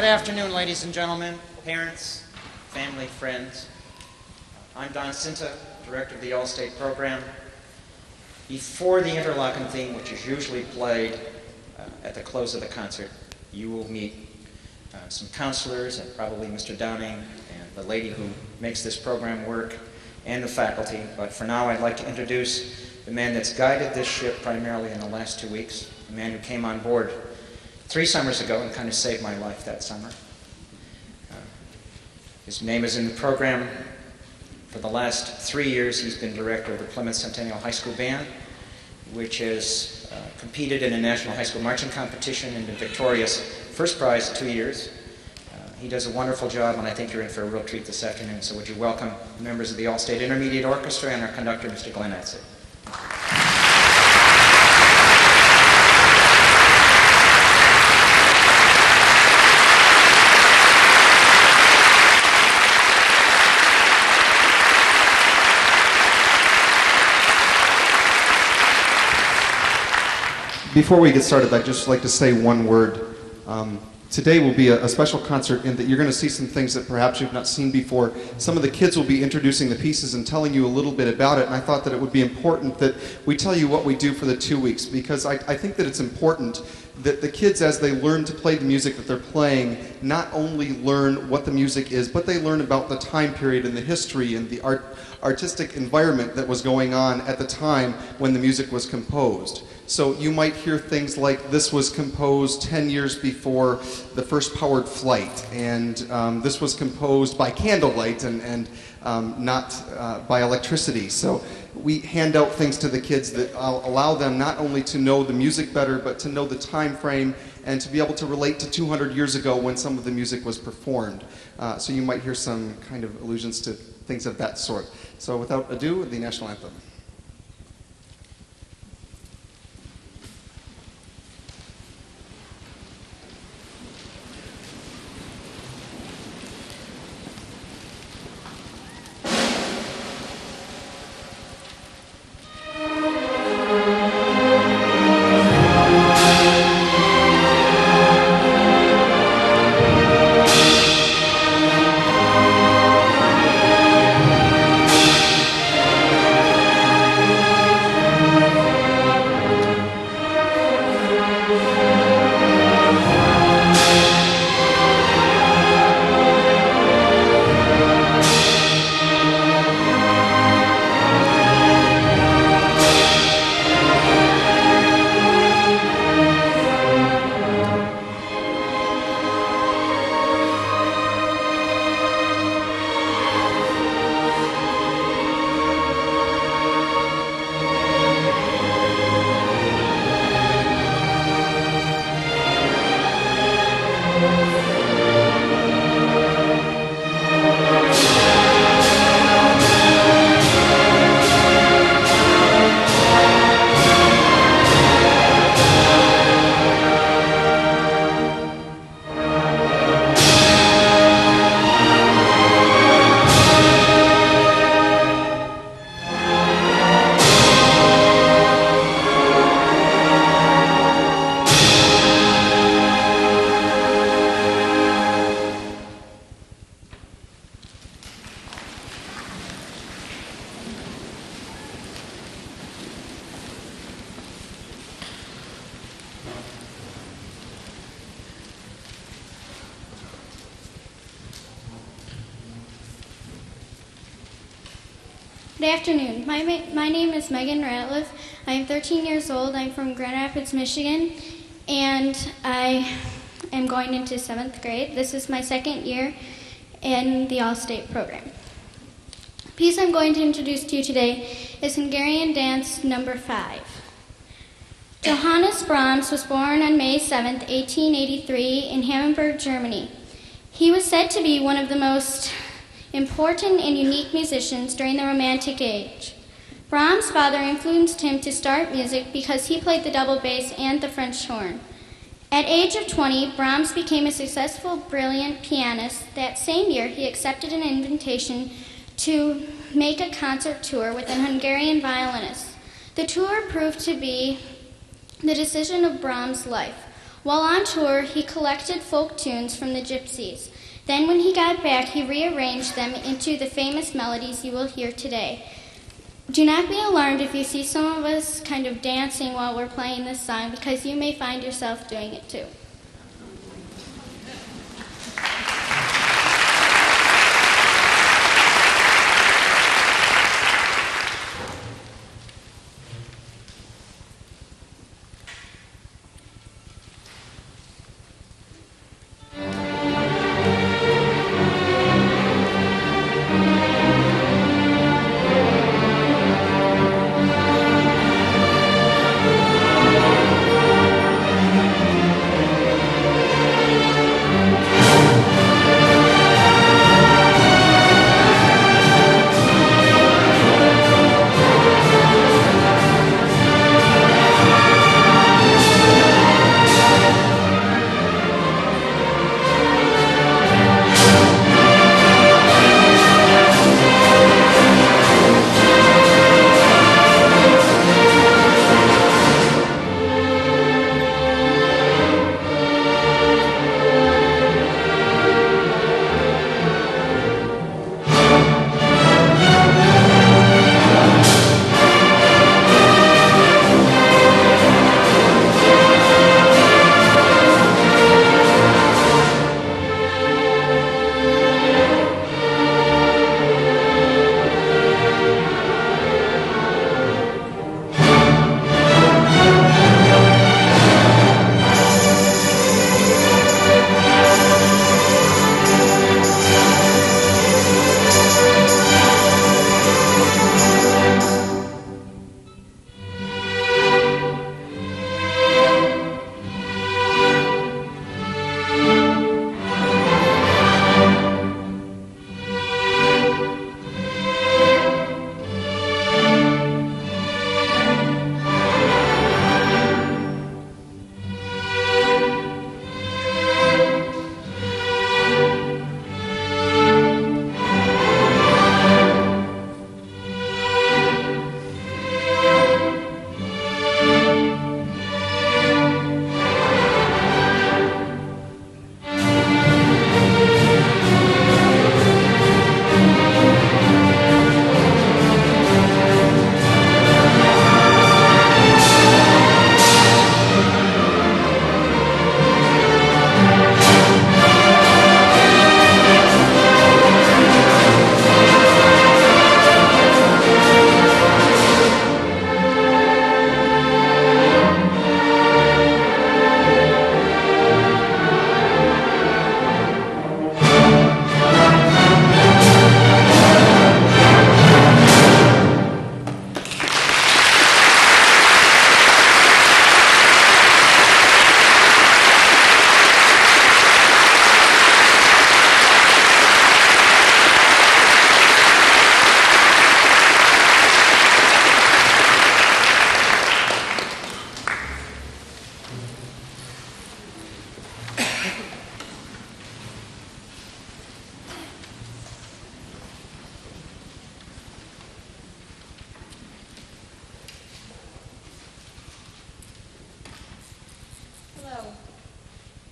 Good afternoon, ladies and gentlemen, parents, family, friends. I'm Don Cinta, director of the All State program. Before the Interlochen theme, which is usually played at the close of the concert, you will meet some counselors and probably Mr. Downing and the lady who makes this program work and the faculty. But for now, I'd like to introduce the man that's guided this ship primarily in the last 2 weeks, a man who came on board 3 summers ago and kind of saved my life that summer. His name is in the program. For the last 3 years, he's been director of the Plymouth Centennial High School Band, which has competed in a national high school marching competition and been victorious. First prize 2 years. He does a wonderful job, and I think you're in for a real treat this afternoon. So would you welcome members of the All-State Intermediate Orchestra and our conductor, Mr. Glenn Etzig. Before we get started, I'd just like to say one word. Today will be a special concert in that you're going to see some things that perhaps you've not seen before. Some of the kids will be introducing the pieces and telling you a little bit about it, and I thought that it would be important that we tell you what we do for the 2 weeks, because I think that it's important that the kids, as they learn to play the music that they're playing, not only learn what the music is, but they learn about the time period and the history and the artistic environment that was going on at the time when the music was composed. So you might hear things like, this was composed 10 years before the first powered flight, and this was composed by candlelight and not by electricity. So we hand out things to the kids that allow them not only to know the music better, but to know the time frame and to be able to relate to 200 years ago when some of the music was performed. So you might hear some kind of allusions to things of that sort. So without ado, the national anthem. Good afternoon. My name is Megan Ratliff. I am 13 years old. I'm from Grand Rapids, Michigan, and I am going into 7th grade. This is my 2nd year in the All-State program. The piece I'm going to introduce to you today is Hungarian Dance Number 5. Johannes Brahms was born on May 7, 1883 in Hamburg, Germany. He was said to be one of the most important and unique musicians during the Romantic Age. Brahms' father influenced him to start music because he played the double bass and the French horn. At age of 20, Brahms became a successful, brilliant pianist. That same year, he accepted an invitation to make a concert tour with an Hungarian violinist. The tour proved to be the decision of Brahms' life. While on tour, he collected folk tunes from the gypsies. Then when he got back, he rearranged them into the famous melodies you will hear today. Do not be alarmed if you see some of us kind of dancing while we're playing this song, because you may find yourself doing it too.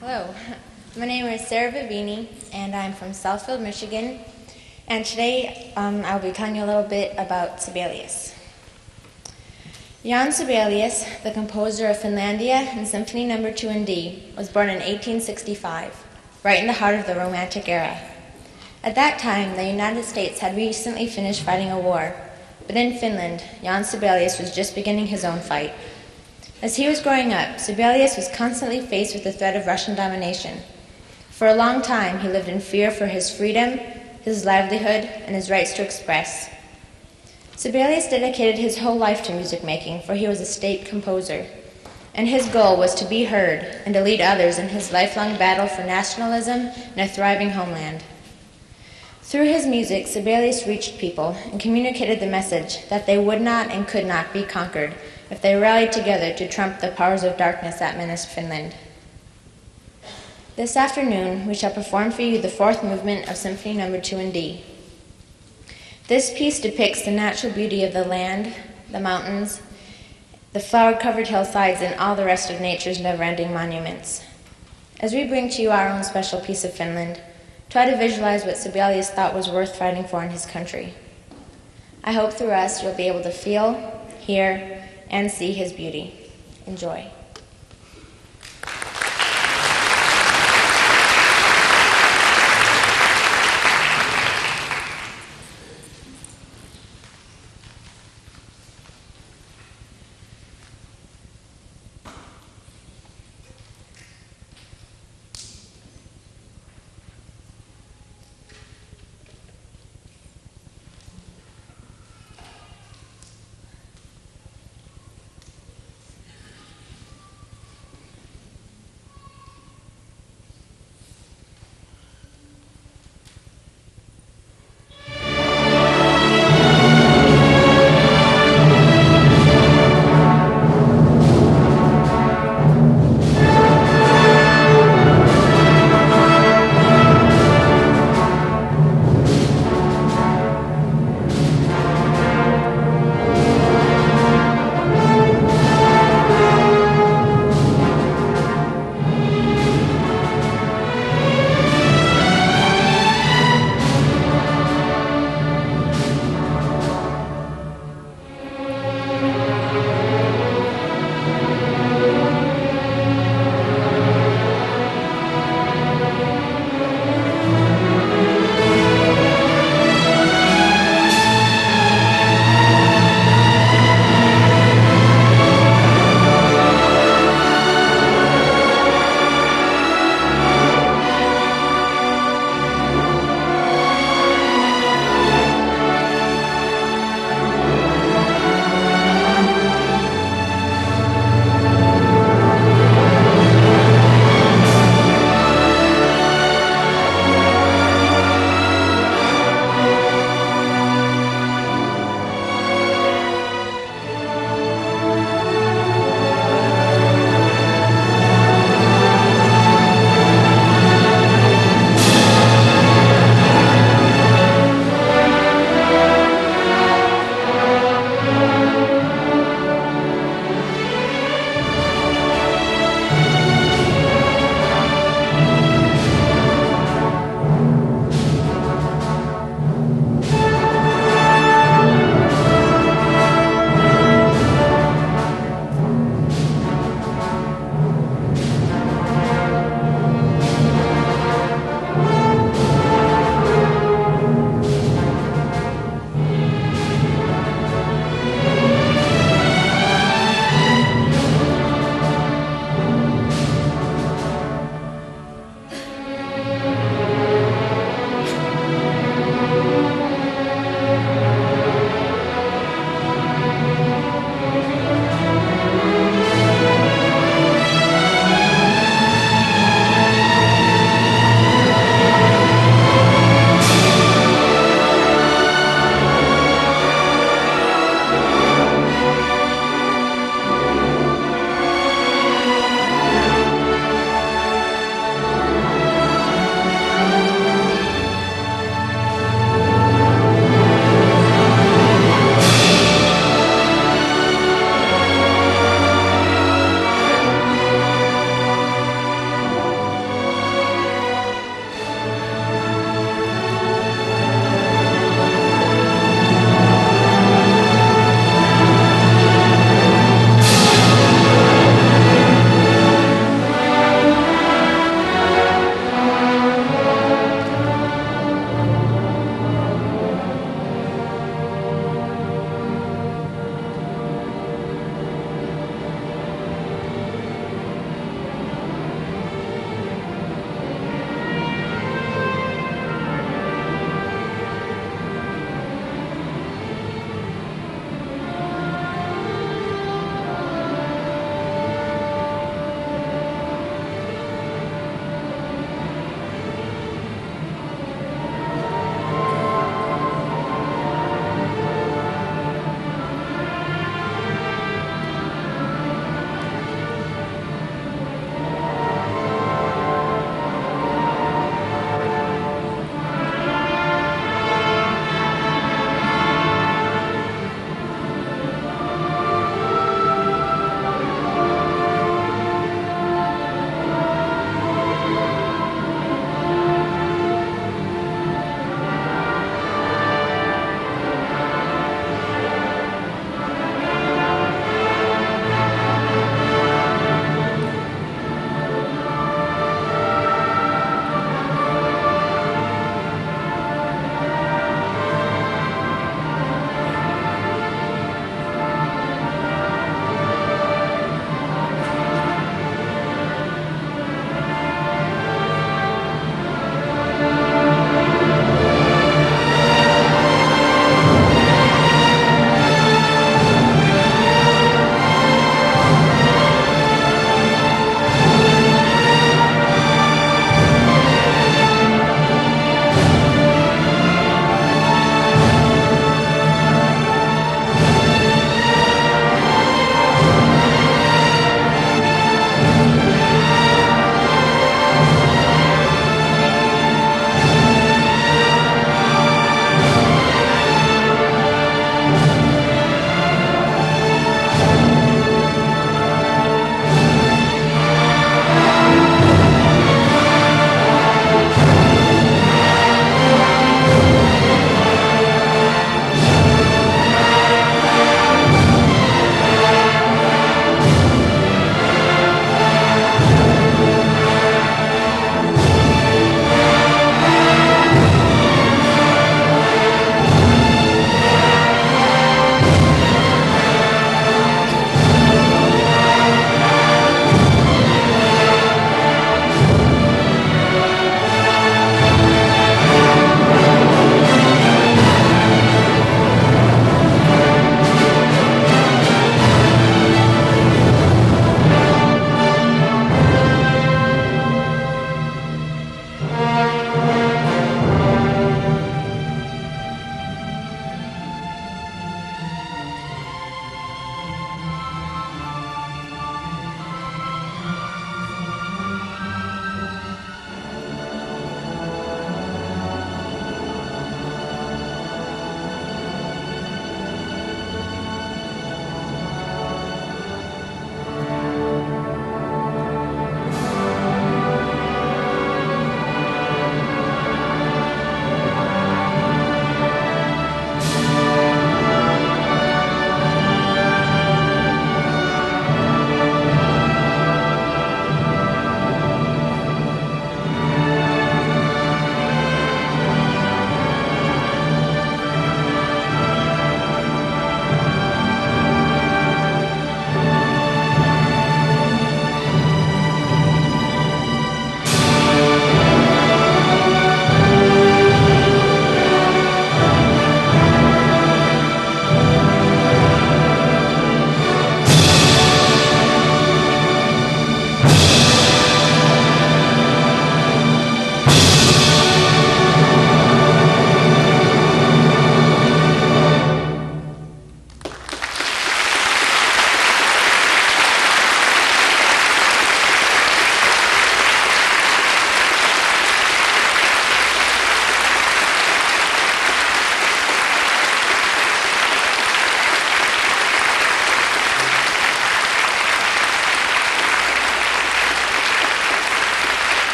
Hello, my name is Sarah Vivini, and I'm from Southfield, Michigan. And today I'll be telling you a little bit about Sibelius. Jan Sibelius, the composer of Finlandia and Symphony No. 2 in D, was born in 1865, right in the heart of the Romantic era. At that time, the United States had recently finished fighting a war, but in Finland, Jan Sibelius was just beginning his own fight. As he was growing up, Sibelius was constantly faced with the threat of Russian domination. For a long time, he lived in fear for his freedom, his livelihood, and his rights to express. Sibelius dedicated his whole life to music making, for he was a state composer, and his goal was to be heard and to lead others in his lifelong battle for nationalism and a thriving homeland. Through his music, Sibelius reached people and communicated the message that they would not and could not be conquered if they rallied together to trump the powers of darkness that menaced Finland. This afternoon, we shall perform for you the fourth movement of Symphony No. 2 in D. This piece depicts the natural beauty of the land, the mountains, the flower-covered hillsides, and all the rest of nature's never-ending monuments. As we bring to you our own special piece of Finland, try to visualize what Sibelius thought was worth fighting for in his country. I hope through us you'll be able to feel, hear, and see his beauty. Enjoy.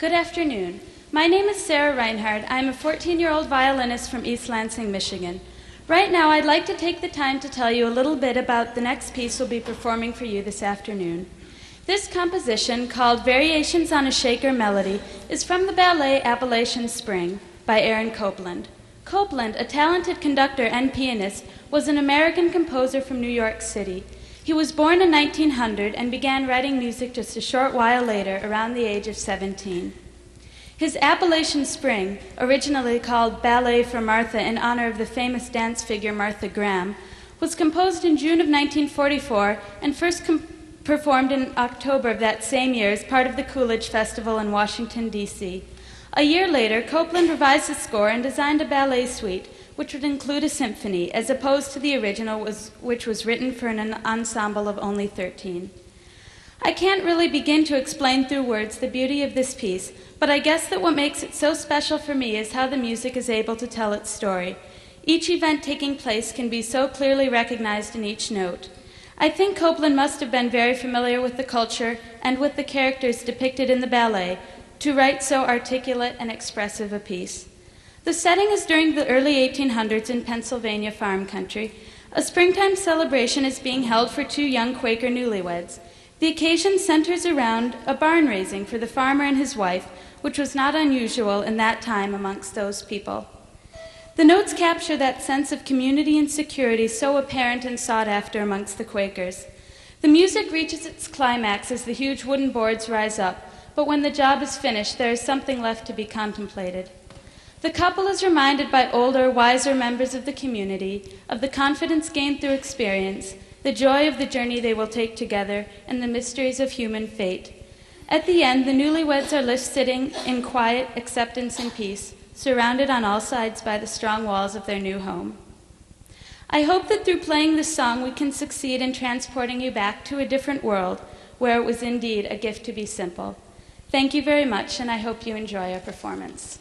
Good afternoon. My name is Sarah Reinhardt. I'm a 14-year-old violinist from East Lansing, Michigan. Right now, I'd like to take the time to tell you a little bit about the next piece we'll be performing for you this afternoon. This composition, called Variations on a Shaker Melody, is from the ballet Appalachian Spring by Aaron Copland. Copland, a talented conductor and pianist, was an American composer from New York City. He was born in 1900 and began writing music just a short while later, around the age of 17. His Appalachian Spring, originally called Ballet for Martha in honor of the famous dance figure Martha Graham, was composed in June of 1944 and first performed in October of that same year as part of the Coolidge Festival in Washington, D.C. A year later, Copland revised the score and designed a ballet suite, which would include a symphony, as opposed to the original, which was written for an ensemble of only 13. I can't really begin to explain through words the beauty of this piece, but I guess that what makes it so special for me is how the music is able to tell its story. Each event taking place can be so clearly recognized in each note. I think Copland must have been very familiar with the culture and with the characters depicted in the ballet to write so articulate and expressive a piece. The setting is during the early 1800s in Pennsylvania farm country. A springtime celebration is being held for two young Quaker newlyweds. The occasion centers around a barn raising for the farmer and his wife, which was not unusual in that time amongst those people. The notes capture that sense of community and security so apparent and sought after amongst the Quakers. The music reaches its climax as the huge wooden boards rise up, but when the job is finished, there is something left to be contemplated. The couple is reminded by older, wiser members of the community of the confidence gained through experience, the joy of the journey they will take together, and the mysteries of human fate. At the end, the newlyweds are left sitting in quiet acceptance and peace, surrounded on all sides by the strong walls of their new home. I hope that through playing this song we can succeed in transporting you back to a different world where it was indeed a gift to be simple. Thank you very much, and I hope you enjoy our performance.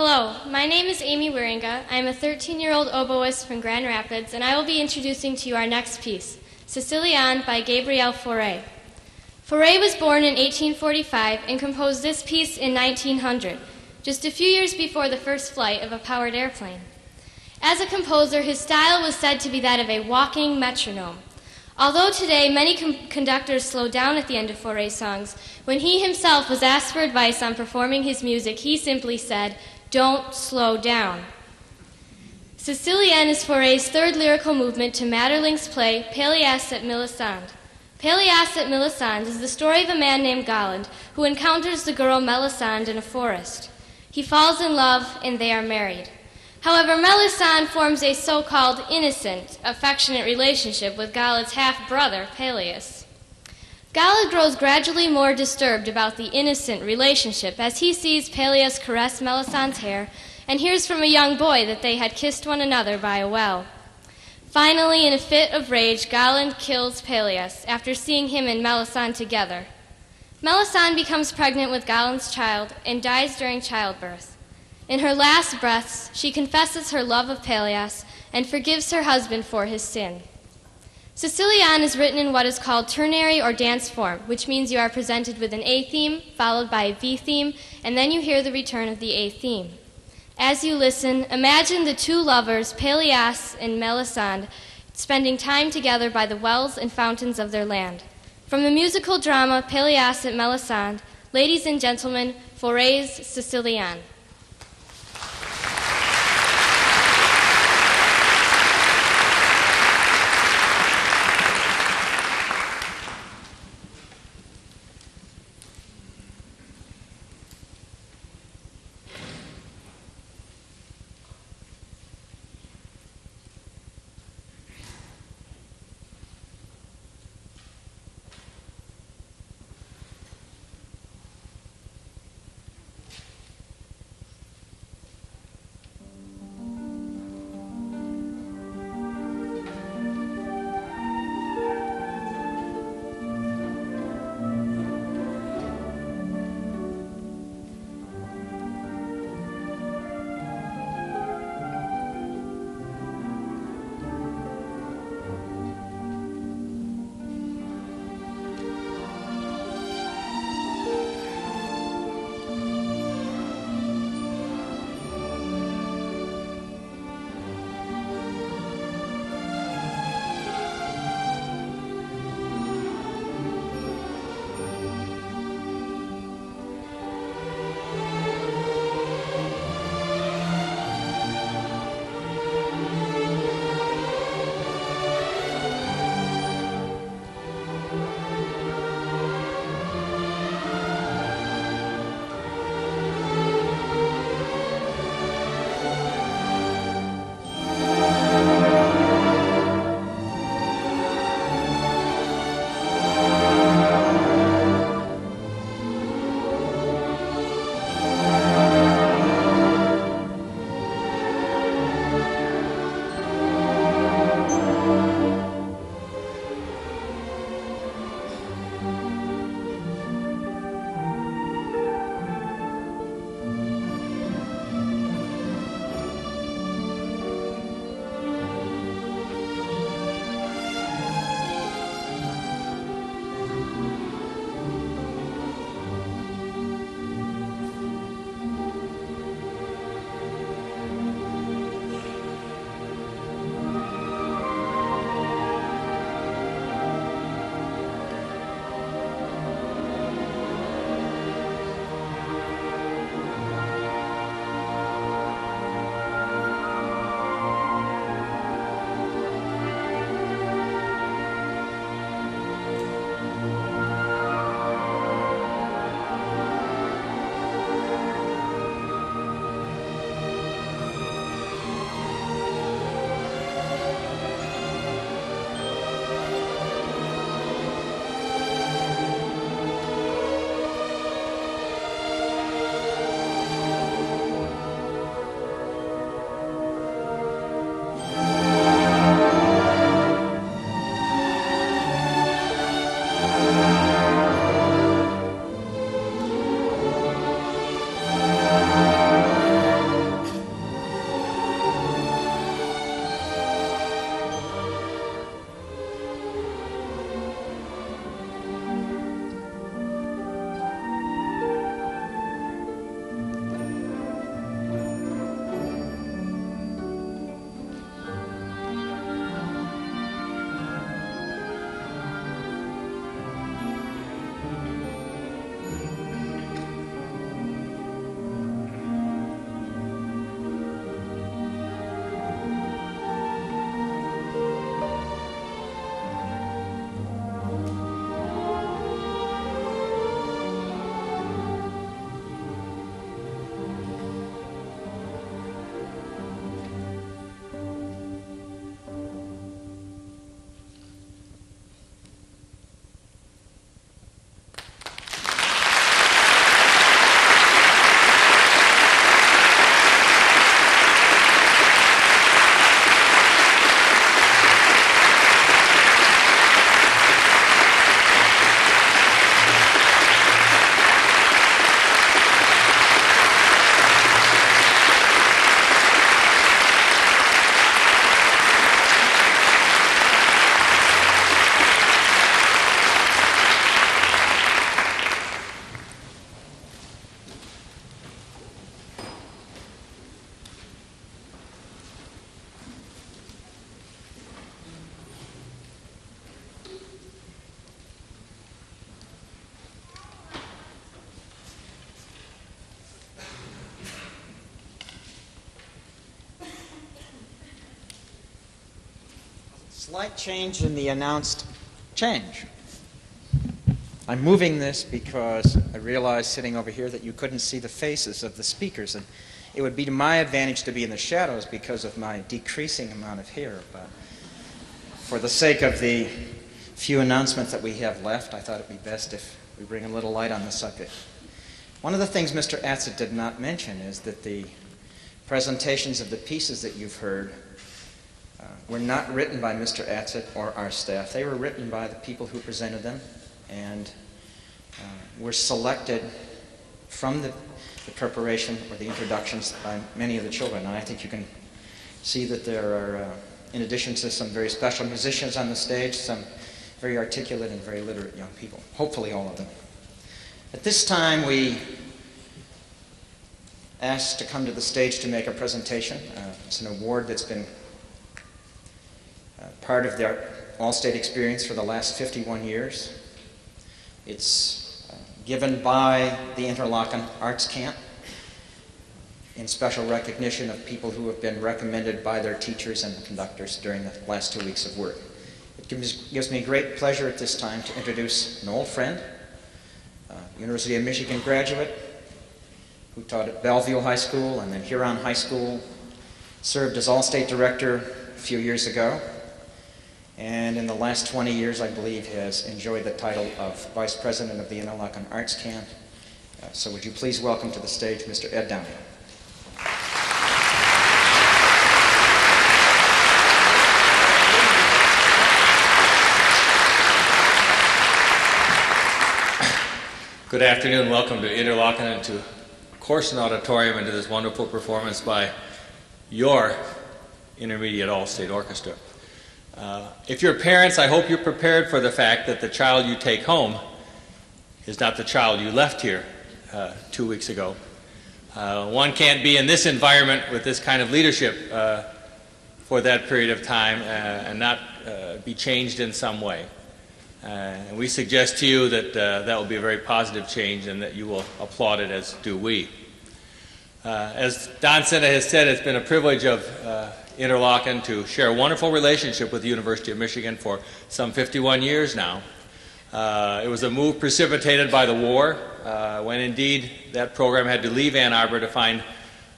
Hello, my name is Amy Wieringa. I am a 13-year-old oboist from Grand Rapids, and I will be introducing to you our next piece, Sicilienne by Gabriel Fauré. Fauré was born in 1845 and composed this piece in 1900, just a few years before the first flight of a powered airplane. As a composer, his style was said to be that of a walking metronome. Although today many conductors slow down at the end of Fauré's songs, when he himself was asked for advice on performing his music, he simply said, "Don't slow down." Sicilienne is Fauré's third lyrical movement to Maeterlinck's play Pelléas at Melisande. Pelléas at Melisande is the story of a man named Galland who encounters the girl Melisande in a forest. He falls in love and they are married. However, Melisande forms a so-called innocent, affectionate relationship with Galland's half-brother, Pelléas. Galland grows gradually more disturbed about the innocent relationship as he sees Pelléas caress Melisande's hair and hears from a young boy that they had kissed one another by a well. Finally, in a fit of rage, Galland kills Pelléas after seeing him and Melisande together. Melisande becomes pregnant with Galland's child and dies during childbirth. In her last breaths, she confesses her love of Pelléas and forgives her husband for his sin. Sicilienne is written in what is called ternary or dance form, which means you are presented with an A theme, followed by a B theme, and then you hear the return of the A theme. As you listen, imagine the two lovers, Pelléas and Melisande, spending time together by the wells and fountains of their land. From the musical drama Pelléas at Melisande, ladies and gentlemen, Fauré's Sicilienne. Slight change in the announced change. I'm moving this because I realized sitting over here that you couldn't see the faces of the speakers, and it would be to my advantage to be in the shadows because of my decreasing amount of hair. But for the sake of the few announcements that we have left, I thought it'd be best if we bring a little light on the subject. One of the things Mr. Atzett did not mention is that the presentations of the pieces that you've heard were not written by Mr. Atzett or our staff. They were written by the people who presented them, and were selected from the preparation or the introductions by many of the children. And I think you can see that there are, in addition to some very special musicians on the stage, some very articulate and very literate young people, hopefully all of them. At this time, we asked to come to the stage to make a presentation. It's an award that's been part of their All-State experience for the last 51 years. It's given by the Interlochen Arts Camp in special recognition of people who have been recommended by their teachers and conductors during the last 2 weeks of work. It gives me great pleasure at this time to introduce an old friend, University of Michigan graduate, who taught at Bellevue High School and then Huron High School, served as All-State Director a few years ago, and in the last 20 years, I believe, has enjoyed the title of Vice President of the Interlochen Arts Camp. So would you please welcome to the stage Mr. Ed Downing. Good afternoon. Welcome to Interlochen and to Corson Auditorium and to this wonderful performance by your Intermediate All-State Orchestra. If you're parents, I hope you're prepared for the fact that the child you take home is not the child you left here 2 weeks ago. One can't be in this environment with this kind of leadership for that period of time and not be changed in some way. And we suggest to you that that will be a very positive change and that you will applaud it, as do we. As Don Cinna has said, it's been a privilege of Interlochen to share a wonderful relationship with the University of Michigan for some 51 years now. It was a move precipitated by the war, when indeed that program had to leave Ann Arbor to find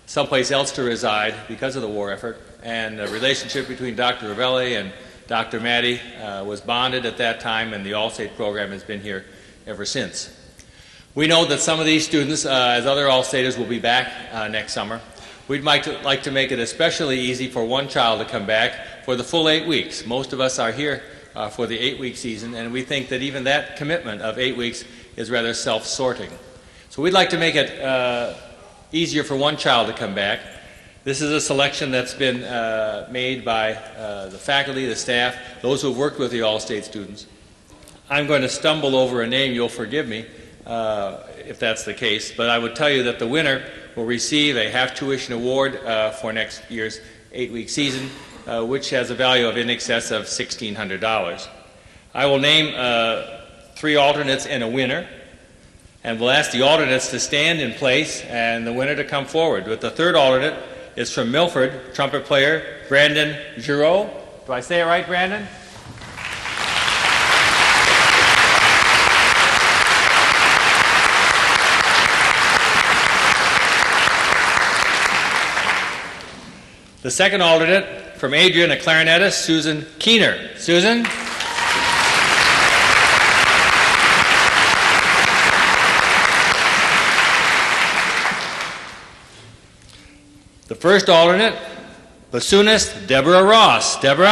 someplace else to reside because of the war effort. And the relationship between Dr. Ravelli and Dr. Maddie was bonded at that time, and the All-State program has been here ever since. We know that some of these students, as other All-Staters, will be back next summer. We'd like to make it especially easy for one child to come back for the full 8 weeks. Most of us are here for the 8-week season, and we think that even that commitment of 8 weeks is rather self-sorting. So we'd like to make it easier for one child to come back. This is a selection that's been made by the faculty, the staff, those who have worked with the All-State students. I'm going to stumble over a name, you'll forgive me if that's the case, but I would tell you that the winner will receive a half-tuition award for next year's 8-week season, which has a value of in excess of $1,600. I will name 3 alternates and a winner, and we'll ask the alternates to stand in place and the winner to come forward. With the third alternate is from Milford, trumpet player Brandon Giroux. Do I say it right, Brandon? The second alternate from Adrian, a clarinetist, Susan Keener. Susan? The first alternate, bassoonist Deborah Ross. Deborah?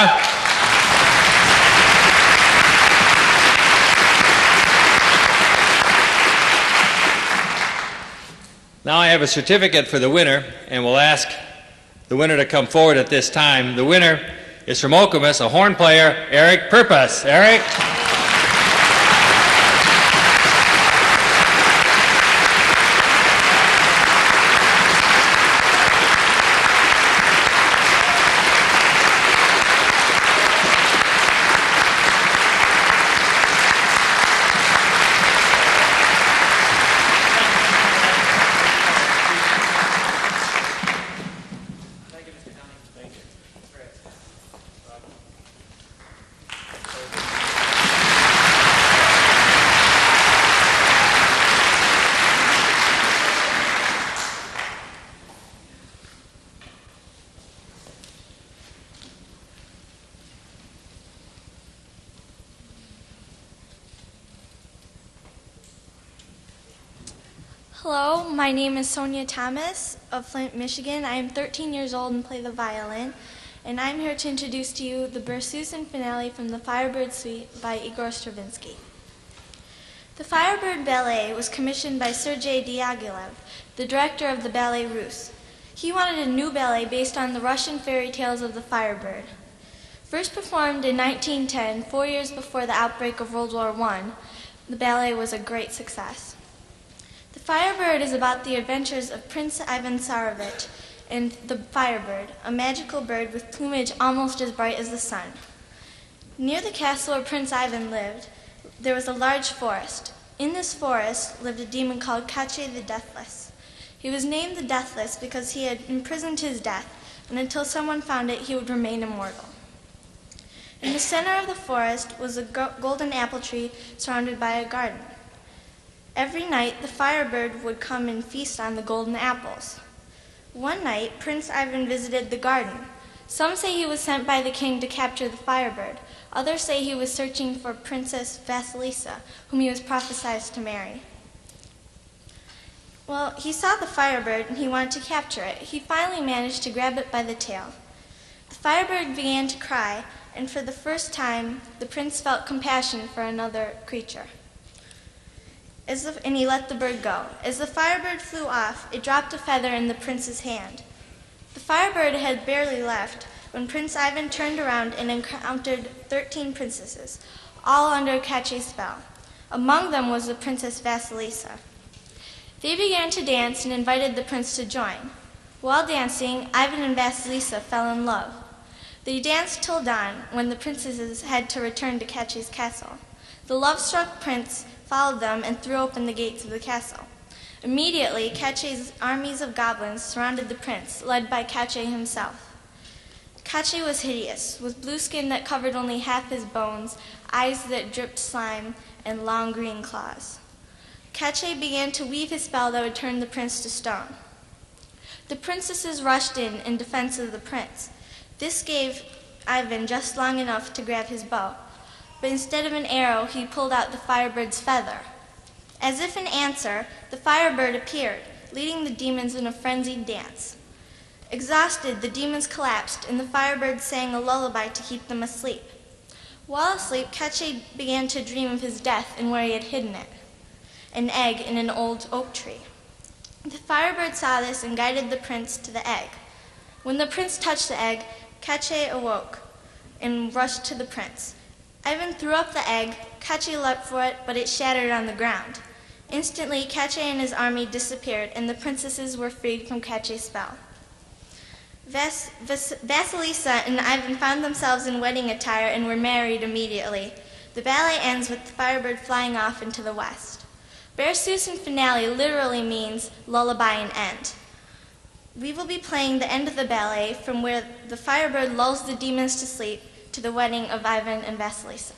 Now I have a certificate for the winner, and we'll ask the winner to come forward at this time. The winner is from Okemos, a horn player, Eric Purpose. Eric? Hello, my name is Sonia Thomas of Flint, Michigan. I am 13 years old and play the violin, and I'm here to introduce to you the Berceuse and Finale from the Firebird Suite by Igor Stravinsky. The Firebird Ballet was commissioned by Sergei Diaghilev, the director of the Ballet Russe. He wanted a new ballet based on the Russian fairy tales of the Firebird. First performed in 1910, 4 years before the outbreak of World War I, the ballet was a great success. The Firebird is about the adventures of Prince Ivan Tsarevich and the Firebird, a magical bird with plumage almost as bright as the sun. Near the castle where Prince Ivan lived, there was a large forest. In this forest lived a demon called Kache the Deathless. He was named the Deathless because he had imprisoned his death, and until someone found it, he would remain immortal. In the center of the forest was a golden apple tree surrounded by a garden. Every night, the Firebird would come and feast on the golden apples. One night, Prince Ivan visited the garden. Some say he was sent by the king to capture the Firebird. Others say he was searching for Princess Vasilisa, whom he was prophesied to marry. Well, he saw the Firebird and he wanted to capture it. He finally managed to grab it by the tail. The Firebird began to cry, and for the first time, the prince felt compassion for another creature. And he let the bird go. As the Firebird flew off, it dropped a feather in the prince's hand. The Firebird had barely left when Prince Ivan turned around and encountered 13 princesses, all under Kache's spell. Among them was the Princess Vasilisa. They began to dance and invited the prince to join. While dancing, Ivan and Vasilisa fell in love. They danced till dawn, when the princesses had to return to Kache's castle. The love-struck prince followed them and threw open the gates of the castle. Immediately, Kache's armies of goblins surrounded the prince, led by Kache himself. Kache was hideous, with blue skin that covered only half his bones, eyes that dripped slime, and long green claws. Kache began to weave his spell that would turn the prince to stone. The princesses rushed in defense of the prince. This gave Ivan just long enough to grab his bow, but instead of an arrow, he pulled out the Firebird's feather. As if in answer, the Firebird appeared, leading the demons in a frenzied dance. Exhausted, the demons collapsed, and the Firebird sang a lullaby to keep them asleep. While asleep, Kache began to dream of his death and where he had hidden it, an egg in an old oak tree. The Firebird saw this and guided the prince to the egg. When the prince touched the egg, Kache awoke and rushed to the prince. Ivan threw up the egg. Kache leapt for it, but it shattered on the ground. Instantly, Kache and his army disappeared, and the princesses were freed from Kache's spell. Vasilisa and Ivan found themselves in wedding attire and were married immediately. The ballet ends with the Firebird flying off into the west. Berceuse and Finale literally means lullaby and end. We will be playing the end of the ballet from where the Firebird lulls the demons to sleep to the wedding of Ivan and Vasilisa.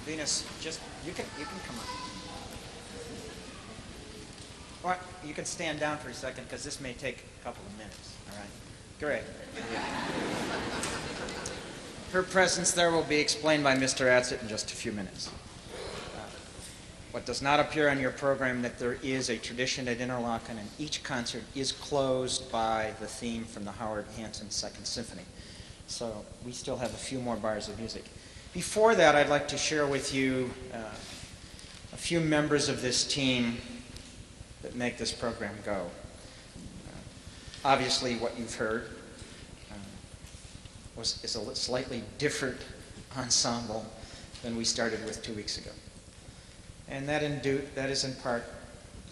Venus, just, you can come on. Or you can stand down for a second because this may take a couple of minutes, all right? Great. Her presence there will be explained by Mr. Atzett in just a few minutes. What does not appear on your program that there is a tradition at Interlochen, and each concert is closed by the theme from the Howard Hanson Second Symphony. So we still have a few more bars of music. Before that, I'd like to share with you a few members of this team that make this program go. Obviously, what you've heard is a slightly different ensemble than we started with 2 weeks ago. And that is in part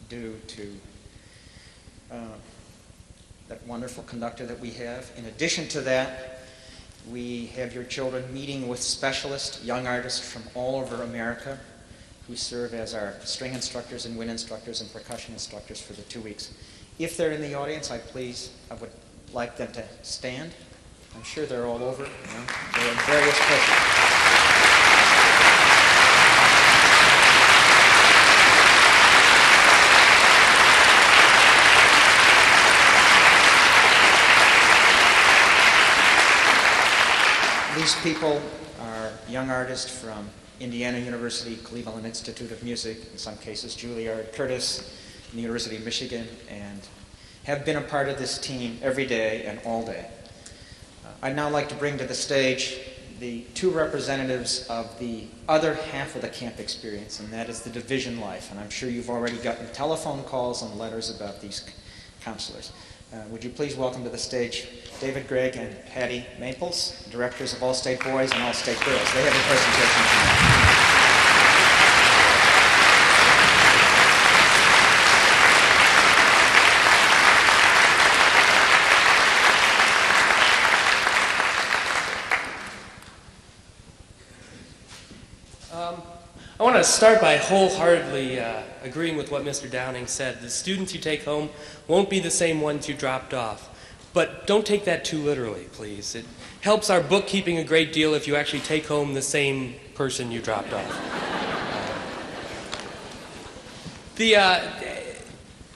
due to that wonderful conductor that we have. In addition to that, we have your children meeting with specialists, young artists from all over America who serve as our string instructors and wind instructors and percussion instructors for the 2 weeks. If they're in the audience, I would like them to stand. I'm sure they're all over. They're in various places. These people are young artists from Indiana University, Cleveland Institute of Music, in some cases Juilliard, Curtis, and the University of Michigan, and have been a part of this team every day and all day. I'd now like to bring to the stage the two representatives of the other half of the camp experience, and that is the division life. And I'm sure you've already gotten telephone calls and letters about these counselors. Would you please welcome to the stage David Gregg and Patty Maples, directors of All State Boys and All State Girls. They have a presentation tonight. I want to start by wholeheartedly agreeing with what Mr. Downing said. The students you take home won't be the same ones you dropped off. But don't take that too literally, please. It helps our bookkeeping a great deal if you actually take home the same person you dropped off.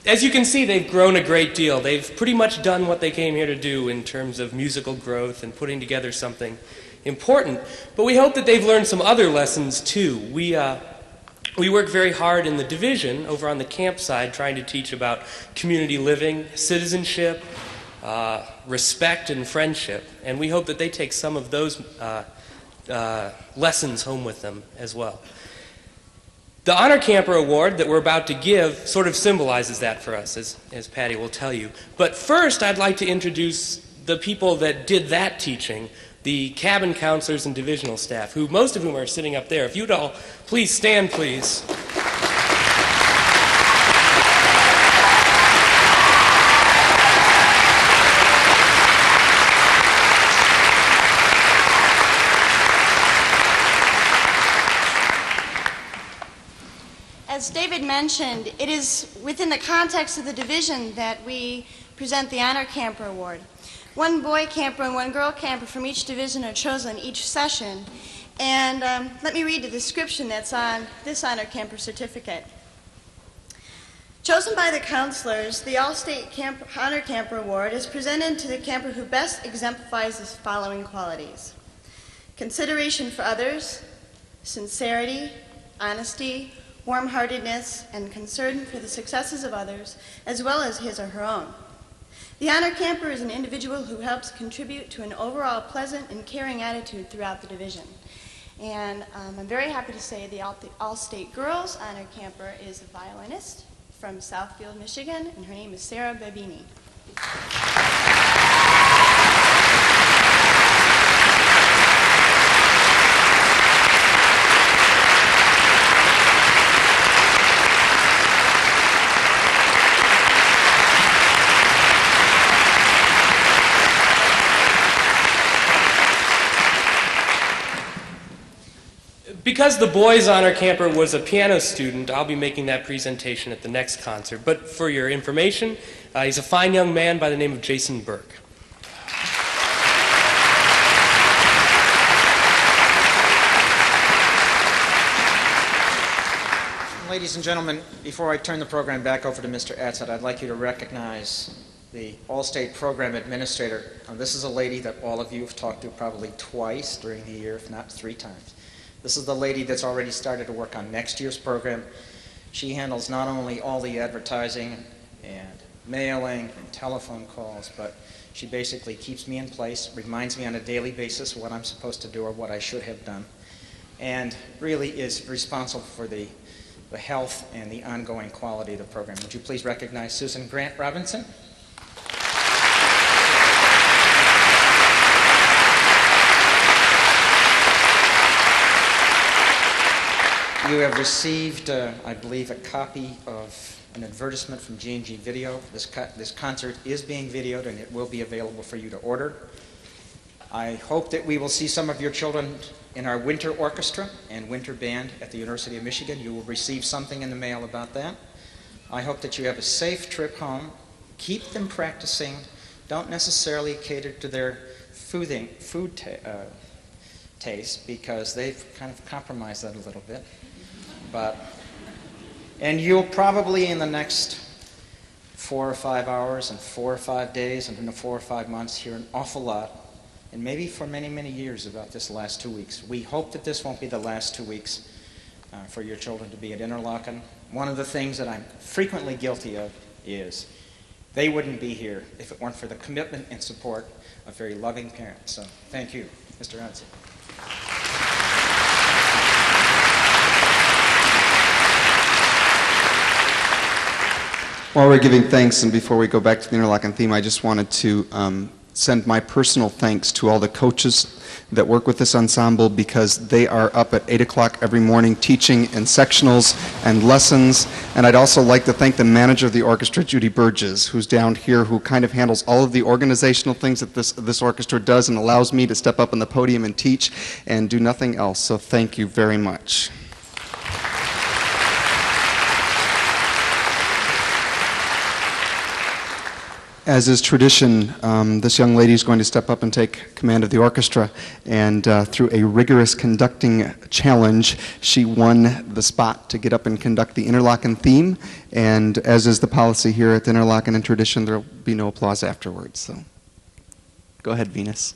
As you can see, they've grown a great deal. They've pretty much done what they came here to do in terms of musical growth and putting together something important. But we hope that they've learned some other lessons, too. We work very hard in the division over on the camp side trying to teach about community living, citizenship, respect and friendship, and we hope that they take some of those lessons home with them as well. The Honor Camper Award that we're about to give sort of symbolizes that for us, as Patty will tell you. But first, I'd like to introduce the people that did that teaching, the cabin counselors and divisional staff, who most of whom are sitting up there. If you'd all please stand, please. As David mentioned, it is within the context of the division that we present the Honor Camper Award. One boy camper and one girl camper from each division are chosen each session. And let me read the description that's on this Honor Camper certificate. Chosen by the counselors, the All-State Honor Camper Award is presented to the camper who best exemplifies the following qualities: consideration for others, sincerity, honesty, warm-heartedness, and concern for the successes of others, as well as his or her own. The Honor Camper is an individual who helps contribute to an overall pleasant and caring attitude throughout the division. And I'm very happy to say the All-State Girls Honor Camper is a violinist from Southfield, Michigan, and her name is Sarah Babini. Because the boys' honor camper was a piano student, I'll be making that presentation at the next concert. But for your information, he's a fine young man by the name of Jason Burke. Ladies and gentlemen, before I turn the program back over to Mr. Atzett, I'd like you to recognize the All-State Program Administrator. This is a lady that all of you have talked to probably twice during the year, if not 3 times. This is the lady that's already started to work on next year's program. She handles not only all the advertising and mailing and telephone calls, but she basically keeps me in place, reminds me on a daily basis what I'm supposed to do or what I should have done, and really is responsible for the health and the ongoing quality of the program. Would you please recognize Susan Grant Robinson? You have received, I believe, a copy of an advertisement from G&G Video. This concert is being videoed and it will be available for you to order. I hope that we will see some of your children in our winter orchestra and winter band at the University of Michigan. You will receive something in the mail about that. I hope that you have a safe trip home. Keep them practicing. Don't necessarily cater to their food taste, because they've kind of compromised that a little bit. And you'll probably in the next 4 or 5 hours and 4 or 5 days and in the 4 or 5 months hear an awful lot, and maybe for many, many years, about this last 2 weeks. We hope that this won't be the last 2 weeks for your children to be at Interlochen. One of the things that I'm frequently guilty of is they wouldn't be here if it weren't for the commitment and support of very loving parents. So thank you, Mr. Hudson. While we're giving thanks, and before we go back to the Interlochen theme, I just wanted to send my personal thanks to all the coaches that work with this ensemble, because they are up at 8 o'clock every morning teaching in sectionals and lessons. And I'd also like to thank the manager of the orchestra, Judy Burgess, who's down here, who kind of handles all of the organizational things that this orchestra does and allows me to step up on the podium and teach and do nothing else. So thank you very much. As is tradition, this young lady is going to step up and take command of the orchestra, and through a rigorous conducting challenge, she won the spot to get up and conduct the Interlochen theme, and as is the policy here at the Interlochen in tradition, there will be no applause afterwards. So, go ahead, Venus.